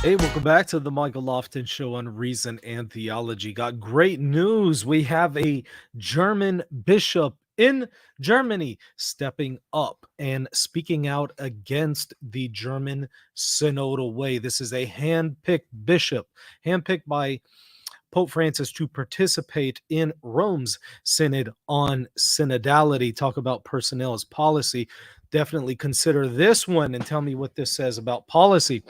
Hey, welcome back to the Michael Lofton Show on Reason and Theology. Got great news. We have a German bishop in Germany stepping up and speaking out against the German Synodal way. This is a hand-picked bishop, handpicked by Pope Francis to participate in Rome's Synod on Synodality. Talk about personnel as policy. Definitely consider this one and tell me what this says about policy.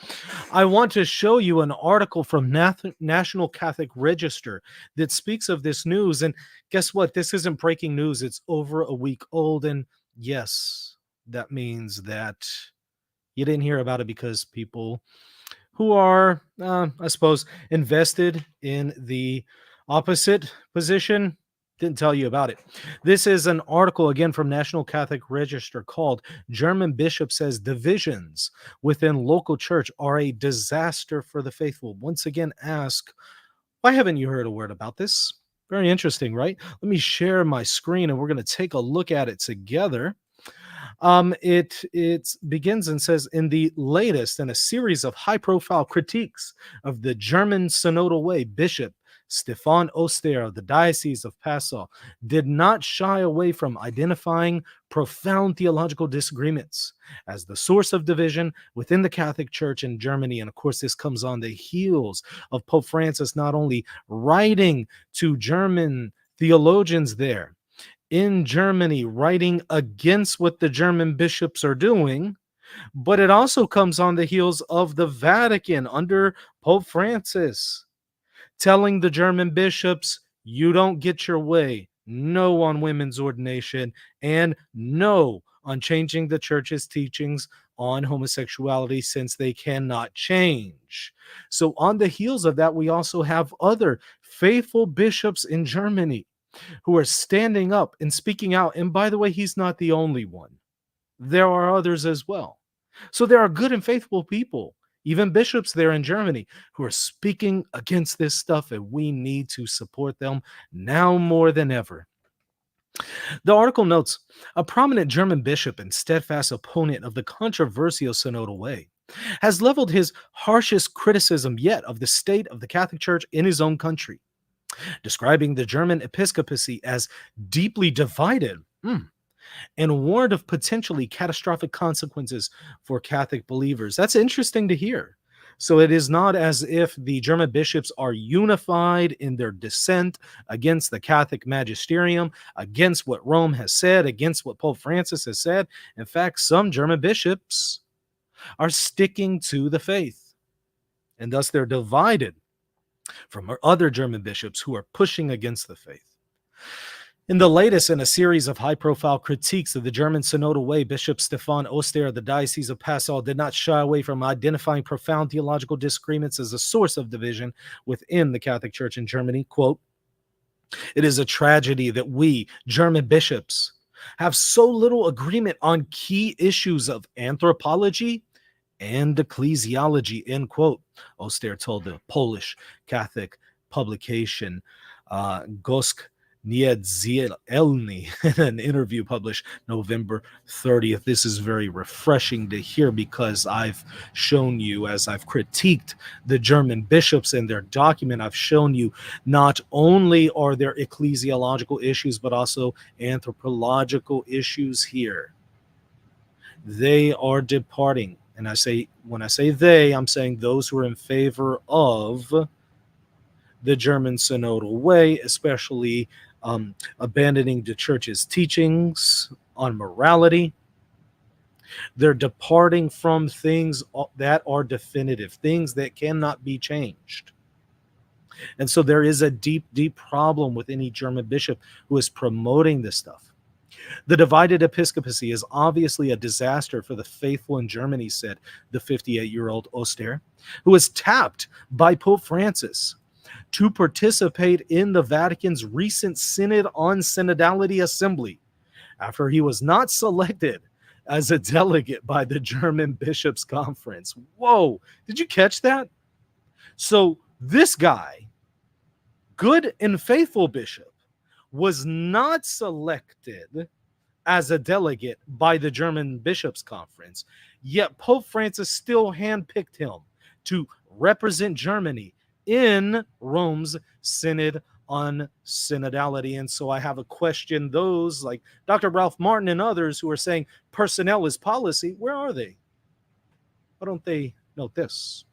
I want to show you an article from National Catholic Register that speaks of this news. And guess what? This isn't breaking news. It's over a week old. And yes, that means that you didn't hear about it because people who are, I suppose, invested in the opposite position didn't tell you about it. This is an article again from National Catholic Register called German Bishop Says Divisions Within Local Church Are a Disaster for the Faithful. Once again, ask, why haven't you heard a word about this? Very interesting, right? Let me share my screen and we're going to take a look at it together. It begins and says, in the latest in a series of high-profile critiques of the German synodal way, Bishop Stefan Oster of the Diocese of Passau did not shy away from identifying profound theological disagreements as the source of division within the Catholic Church in Germany. And of course, this comes on the heels of Pope Francis not only writing to German theologians there in Germany, writing against what the German bishops are doing, but it also comes on the heels of the Vatican under Pope Francis telling the German bishops, you don't get your way, no on women's ordination, and no on changing the church's teachings on homosexuality since they cannot change. So on the heels of that, we also have other faithful bishops in Germany who are standing up and speaking out. And by the way, he's not the only one. There are others as well. So there are good and faithful people, even bishops there in Germany, who are speaking against this stuff, and we need to support them now more than ever. The article notes, a prominent German bishop and steadfast opponent of the controversial synodal way has leveled his harshest criticism yet of the state of the Catholic Church in his own country, describing the German episcopacy as deeply divided and warned of potentially catastrophic consequences for Catholic believers. That's interesting to hear. So it is not as if the German bishops are unified in their dissent against the Catholic magisterium, against what Rome has said, against what Pope Francis has said. In fact, some German bishops are sticking to the faith, and thus they're divided from other German bishops who are pushing against the faith. In the latest in a series of high-profile critiques of the German synodal way, Bishop Stefan Oster of the Diocese of Passau did not shy away from identifying profound theological disagreements as a source of division within the Catholic Church in Germany. Quote, it is a tragedy that we, German bishops, have so little agreement on key issues of anthropology and ecclesiology, end quote, Oster told the Polish Catholic publication Gosk Niedzielny in an interview published November 30th. This is very refreshing to hear because I've shown you, as I've critiqued the German bishops and their document, I've shown you not only are there ecclesiological issues, but also anthropological issues here. They are departing. And when I say they, I'm saying those who are in favor of the German synodal way, especially abandoning the church's teachings on morality. They're departing from things that are definitive, things that cannot be changed. And so there is a deep, deep problem with any German bishop who is promoting this stuff. The divided episcopacy is obviously a disaster for the faithful in Germany, said the 58-year-old Oster, who was tapped by Pope Francis to participate in the Vatican's recent Synod on Synodality Assembly after he was not selected as a delegate by the German Bishops' Conference. Whoa, did you catch that? So this guy, good and faithful bishop, was not selected as a delegate by the German Bishops' Conference, yet Pope Francis still handpicked him to represent Germany in Rome's Synod on synodality. And so I have a question. Those like Dr. Ralph Martin and others who are saying personnel is policy, where are they? Why don't they note this?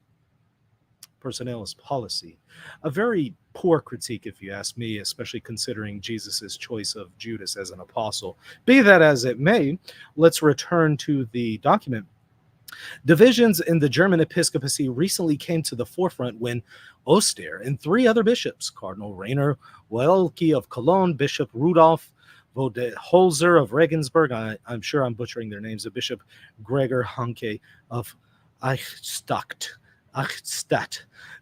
Personnel is policy. A very poor critique, if you ask me, especially considering Jesus's choice of Judas as an apostle. Be that as it may, let's return to the document. Divisions in the German episcopacy recently came to the forefront when Oster and 3 other bishops, Cardinal Rainer Welke of Cologne, Bishop Rudolf Vodeholzer of Regensburg, I'm sure I'm butchering their names, and Bishop Gregor Hanke of Eichstätt,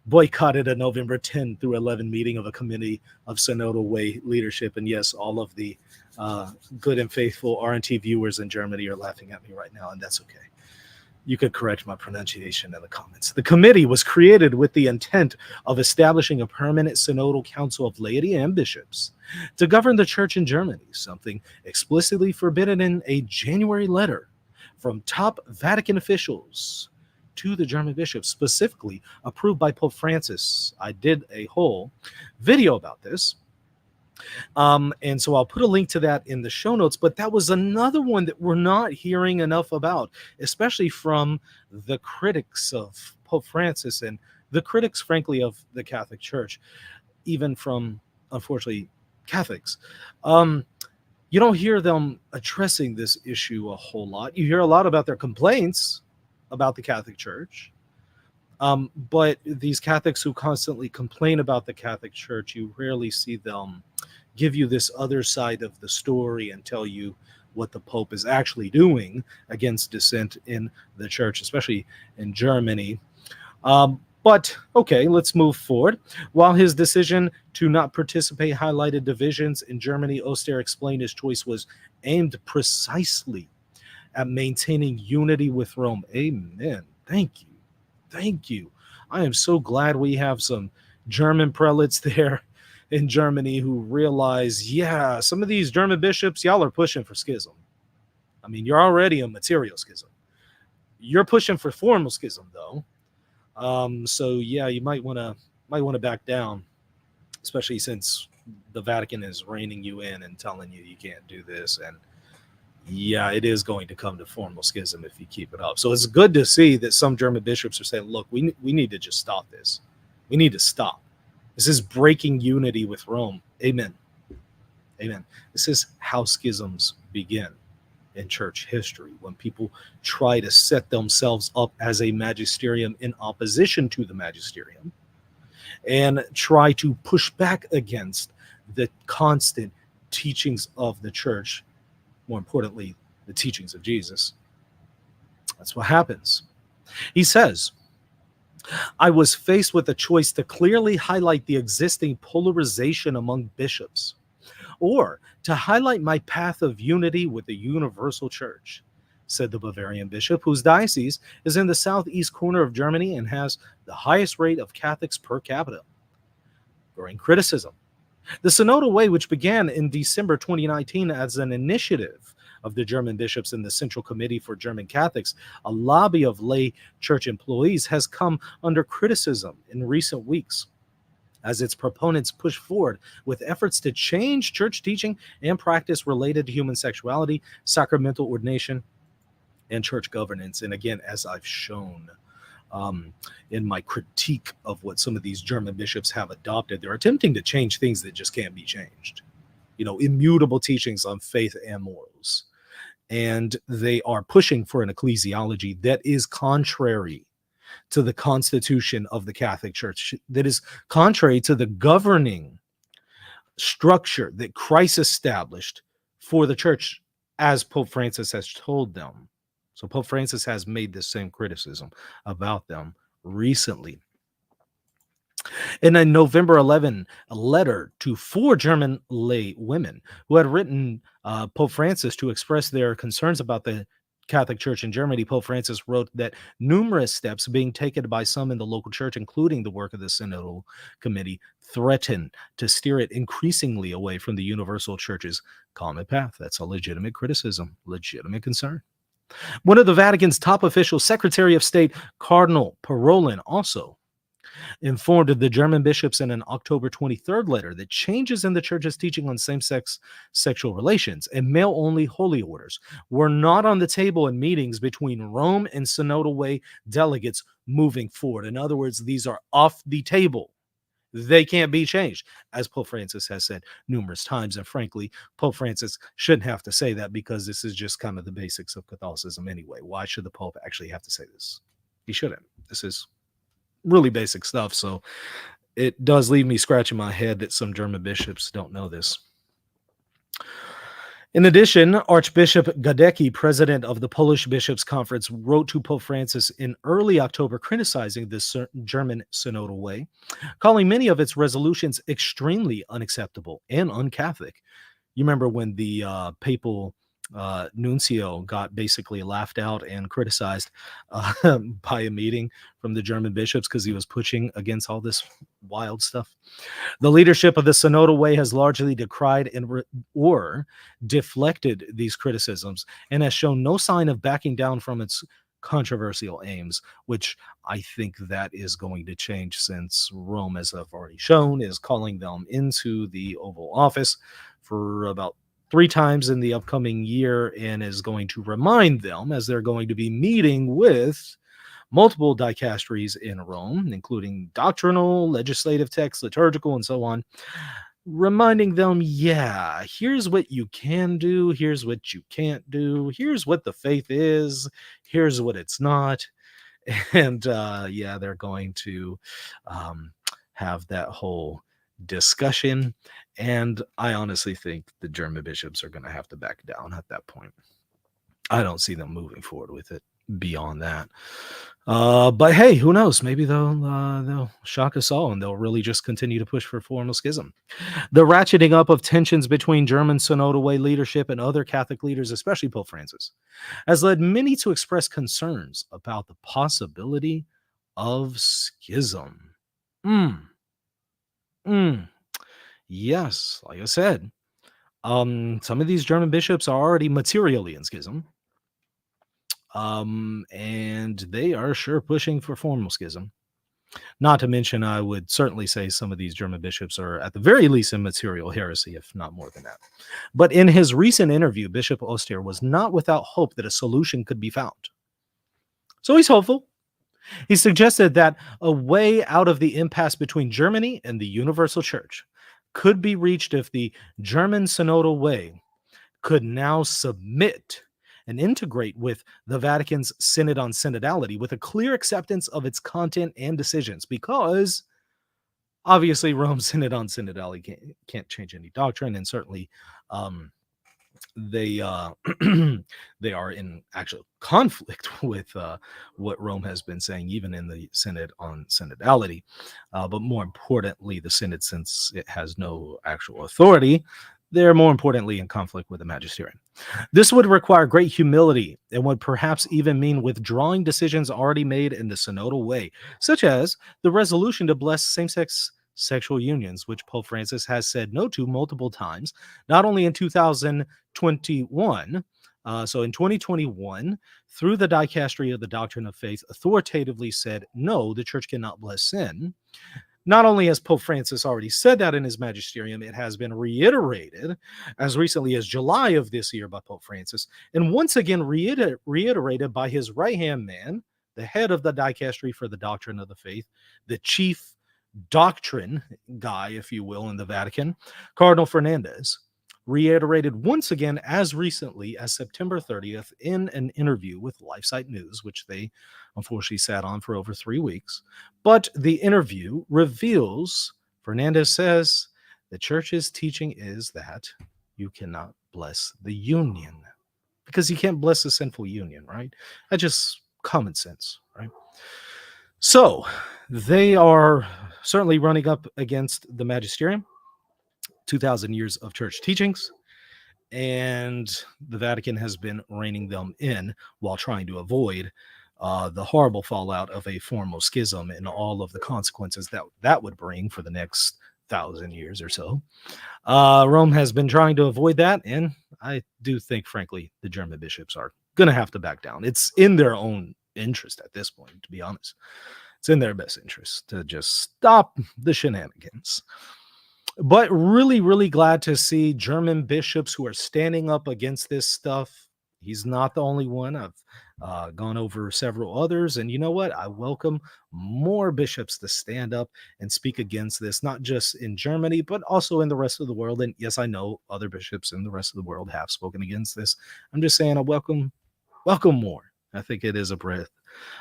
boycotted a November 10 through 11 meeting of a committee of Synodal Way leadership. And yes, all of the good and faithful RNT viewers in Germany are laughing at me right now, and that's okay. You could correct my pronunciation in the comments. The committee was created with the intent of establishing a permanent synodal council of laity and bishops to govern the church in Germany, something explicitly forbidden in a January letter from top Vatican officials to the German bishops, specifically approved by Pope Francis. I did a whole video about this. And so I'll put a link to that in the show notes, but that was another one that we're not hearing enough about, especially from the critics of Pope Francis and the critics, frankly, of the Catholic Church, even from, unfortunately, Catholics. You don't hear them addressing this issue a whole lot. You hear a lot about their complaints about the Catholic Church. But these Catholics who constantly complain about the Catholic Church, you rarely see them give you this other side of the story and tell you what the Pope is actually doing against dissent in the church, especially in Germany. But okay, let's move forward. While his decision to not participate highlighted divisions in Germany, Oster explained his choice was aimed precisely at maintaining unity with Rome. Amen. Thank you. Thank you. I am so glad we have some German prelates there in Germany who realize, yeah, some of these German bishops, y'all are pushing for schism. I mean, you're already a material schism. You're pushing for formal schism, though. So yeah, you might want to back down, especially since the Vatican is reining you in and telling you can't do this. And yeah, it is going to come to formal schism if you keep it up. So it's good to see that some German bishops are saying, look, we need to just stop this. We need to stop. This is breaking unity with Rome. Amen. Amen. This is how schisms begin in church history, when people try to set themselves up as a magisterium in opposition to the magisterium and try to push back against the constant teachings of the church, more importantly, the teachings of Jesus. That's what happens. He says, I was faced with a choice to clearly highlight the existing polarization among bishops, or to highlight my path of unity with the universal church, said the Bavarian bishop, whose diocese is in the southeast corner of Germany and has the highest rate of Catholics per capita. During criticism, the Synodal Way, which began in December 2019 as an initiative of the German bishops in the Central Committee for German Catholics, a lobby of lay church employees, has come under criticism in recent weeks as its proponents push forward with efforts to change church teaching and practice related to human sexuality, sacramental ordination, and church governance. And again, as I've shown in my critique of what some of these German bishops have adopted, they're attempting to change things that just can't be changed. You know, immutable teachings on faith and morals. And they are pushing for an ecclesiology that is contrary to the constitution of the Catholic Church, that is contrary to the governing structure that Christ established for the church, as Pope Francis has told them. So Pope Francis has made the same criticism about them recently. In a November 11 letter to 4 German lay women who had written Pope Francis to express their concerns about the Catholic Church in Germany, Pope Francis wrote that numerous steps being taken by some in the local church, including the work of the Synodal Committee, threaten to steer it increasingly away from the universal church's common path. That's a legitimate criticism, legitimate concern. One of the Vatican's top officials, Secretary of State Cardinal Parolin, also informed the German bishops in an October 23rd letter that changes in the church's teaching on same-sex sexual relations and male-only holy orders were not on the table in meetings between Rome and Synodal Way delegates moving forward. In other words, these are off the table. They can't be changed, as Pope Francis has said numerous times. And frankly, Pope Francis shouldn't have to say that because this is just kind of the basics of Catholicism anyway. Why should the Pope actually have to say this? He shouldn't. This is really basic stuff. So it does leave me scratching my head that some German bishops don't know this. In addition, Archbishop Gadecki, president of the Polish Bishops' Conference, wrote to Pope Francis in early October criticizing this German synodal way, calling many of its resolutions extremely unacceptable and un-Catholic. You remember when the papal nuncio got basically laughed out and criticized by a meeting from the German bishops because he was pushing against all this wild stuff. The leadership of the Synodal Way has largely decried or deflected these criticisms and has shown no sign of backing down from its controversial aims, which I think that is going to change since Rome, as I've already shown, is calling them into the Oval Office for about 3 times in the upcoming year and is going to remind them, as they're going to be meeting with multiple dicasteries in Rome, including doctrinal, legislative texts, liturgical, and so on, reminding them, yeah, here's what you can do, here's what you can't do, here's what the faith is, here's what it's not. And yeah, they're going to have that whole discussion. And I honestly think the German bishops are going to have to back down at that point. I don't see them moving forward with it beyond that. But hey, who knows? Maybe they'll shock us all and they'll really just continue to push for formal schism. The ratcheting up of tensions between German Synodal Way leadership and other Catholic leaders, especially Pope Francis, has led many to express concerns about the possibility of schism. Yes, like I said, some of these German bishops are already materially in schism. And they are sure pushing for formal schism. Not to mention, I would certainly say some of these German bishops are at the very least in material heresy, if not more than that. But in his recent interview, Bishop Oster was not without hope that a solution could be found. So he's hopeful. He suggested that a way out of the impasse between Germany and the Universal Church could be reached if the German Synodal Way could now submit and integrate with the Vatican's Synod on Synodality with a clear acceptance of its content and decisions, because obviously Rome's Synod on Synodality can't change any doctrine, and certainly they they are in actual conflict with what Rome has been saying, even in the Synod on Synodality. But more importantly, the Synod, since it has no actual authority, they're more importantly in conflict with the magisterium. This would require great humility and would perhaps even mean withdrawing decisions already made in the Synodal Way, such as the resolution to bless same-sex sexual unions, which Pope Francis has said no to multiple times, not only in 2021, so in 2021, through the Dicastery of the Doctrine of Faith, authoritatively said, no, the church cannot bless sin. Not only has Pope Francis already said that in his magisterium, it has been reiterated as recently as July of this year by Pope Francis, and once again reiterated by his right-hand man, the head of the Dicastery for the Doctrine of the Faith, the chief doctrine guy, if you will, in the Vatican, Cardinal Fernandez, reiterated once again as recently as September 30th in an interview with LifeSite News, which they unfortunately sat on for over 3 weeks. But the interview reveals, Fernandez says, the church's teaching is that you cannot bless the union, because you can't bless a sinful union, right? That's just common sense, right? So they are certainly running up against the magisterium, 2,000 years of church teachings, and the Vatican has been reining them in while trying to avoid the horrible fallout of a formal schism and all of the consequences that would bring for the next 1,000 years or so. Rome has been trying to avoid that, and I do think, frankly, the German bishops are going to have to back down. It's in their own interest at this point, to be honest. It's in their best interest to just stop the shenanigans. But really, really glad to see German bishops who are standing up against this stuff. He's not the only one. I've gone over several others. And you know what? I welcome more bishops to stand up and speak against this, not just in Germany, but also in the rest of the world. And yes, I know other bishops in the rest of the world have spoken against this. I'm just saying I welcome more. I think it is a breath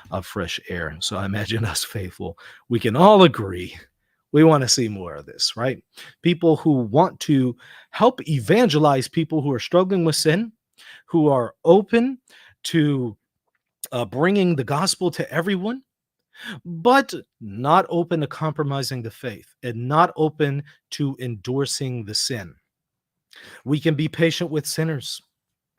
of fresh air. So I imagine us faithful, we can all agree we want to see more of this, right? People who want to help evangelize people who are struggling with sin, who are open to bringing the gospel to everyone, but not open to compromising the faith and not open to endorsing the sin. We can be patient with sinners.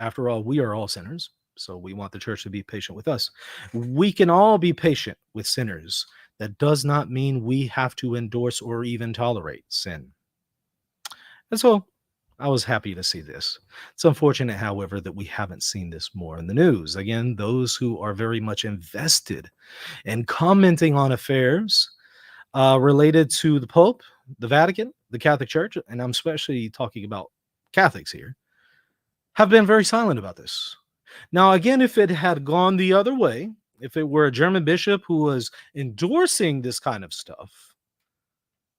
After all, we are all sinners. So we want the church to be patient with us. We can all be patient with sinners. That does not mean we have to endorse or even tolerate sin. And so I was happy to see this. It's unfortunate, however, that we haven't seen this more in the news. Again, those who are very much invested in commenting on affairs related to the Pope, the Vatican, the Catholic Church, and I'm especially talking about Catholics here, have been very silent about this. Now, again, if it had gone the other way, if it were a German bishop who was endorsing this kind of stuff,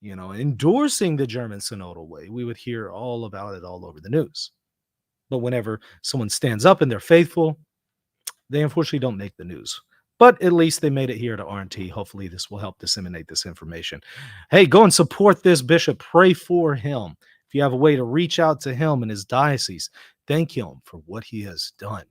endorsing the German synodal way, we would hear all about it all over the news. But whenever someone stands up and they're faithful, they unfortunately don't make the news. But at least they made it here to RNT. Hopefully this will help disseminate this information. Hey, go and support this bishop. Pray for him. If you have a way to reach out to him and his diocese, thank him for what he has done.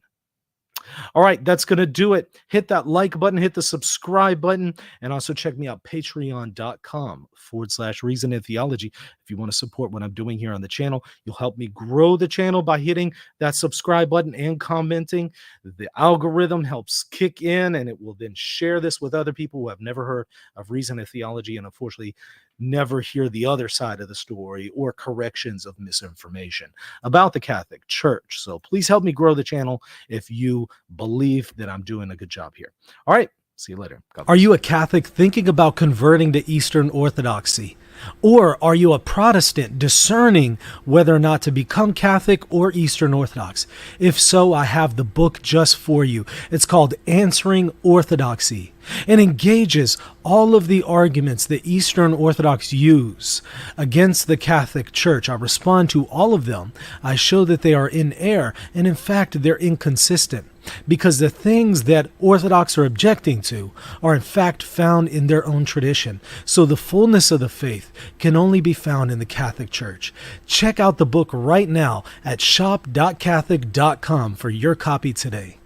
All right, that's going to do it. Hit that like button, hit the subscribe button, and also check me out, patreon.com/Reason and Theology. If you want to support what I'm doing here on the channel, you'll help me grow the channel by hitting that subscribe button and commenting. The algorithm helps kick in, and it will then share this with other people who have never heard of Reason and Theology and unfortunately never hear the other side of the story or corrections of misinformation about the Catholic Church. So please help me grow the channel if you believe that I'm doing a good job here. All right. See you later. Are you a Catholic thinking about converting to Eastern Orthodoxy? Or are you a Protestant discerning whether or not to become Catholic or Eastern Orthodox? If so, I have the book just for you. It's called Answering Orthodoxy and engages all of the arguments that Eastern Orthodox use against the Catholic Church. I respond to all of them. I show that they are in error, and in fact, they're inconsistent, because the things that Orthodox are objecting to are in fact found in their own tradition. So the fullness of the faith can only be found in the Catholic Church. Check out the book right now at shop.catholic.com for your copy today.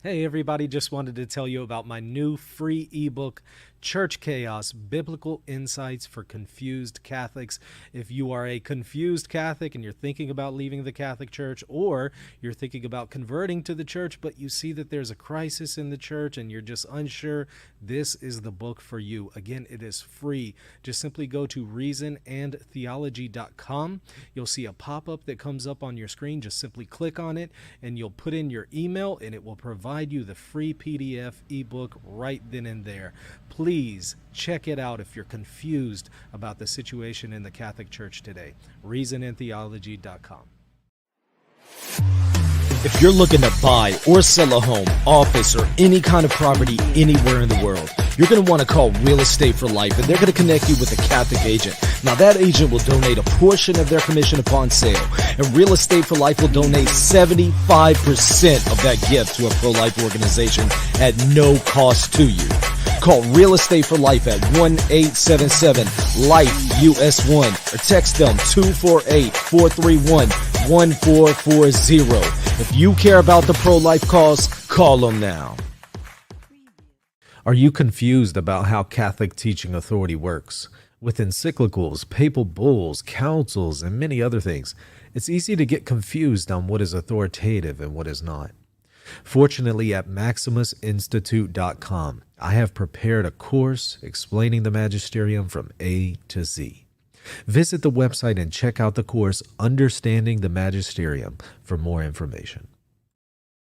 Hey everybody, just wanted to tell you about my new free ebook, Church Chaos, Biblical Insights for Confused Catholics. If you are a confused Catholic and you're thinking about leaving the Catholic Church, or you're thinking about converting to the church, but you see that there's a crisis in the church and you're just unsure, this is the book for you. Again, it is free. Just simply go to reasonandtheology.com. You'll see a pop-up that comes up on your screen. Just simply click on it and you'll put in your email and it will provide you the free PDF ebook right then and there. Please check it out if you're confused about the situation in the Catholic Church today. reasonandtheology.com. If you're looking to buy or sell a home, office, or any kind of property anywhere in the world, you're going to want to call Real Estate for Life, and they're going to connect you with a Catholic agent. Now, that agent will donate a portion of their commission upon sale, and Real Estate for Life will donate 75% of that gift to a pro-life organization at no cost to you. Call Real Estate for Life at 1-877-LIFE-US1 or text them 248-431-1440. If you care about the pro-life cause, call them now. Are you confused about how Catholic teaching authority works? With encyclicals, papal bulls, councils, and many other things, it's easy to get confused on what is authoritative and what is not. Fortunately, at MaximusInstitute.com, I have prepared a course explaining the magisterium from A to Z. Visit the website and check out the course Understanding the Magisterium for more information.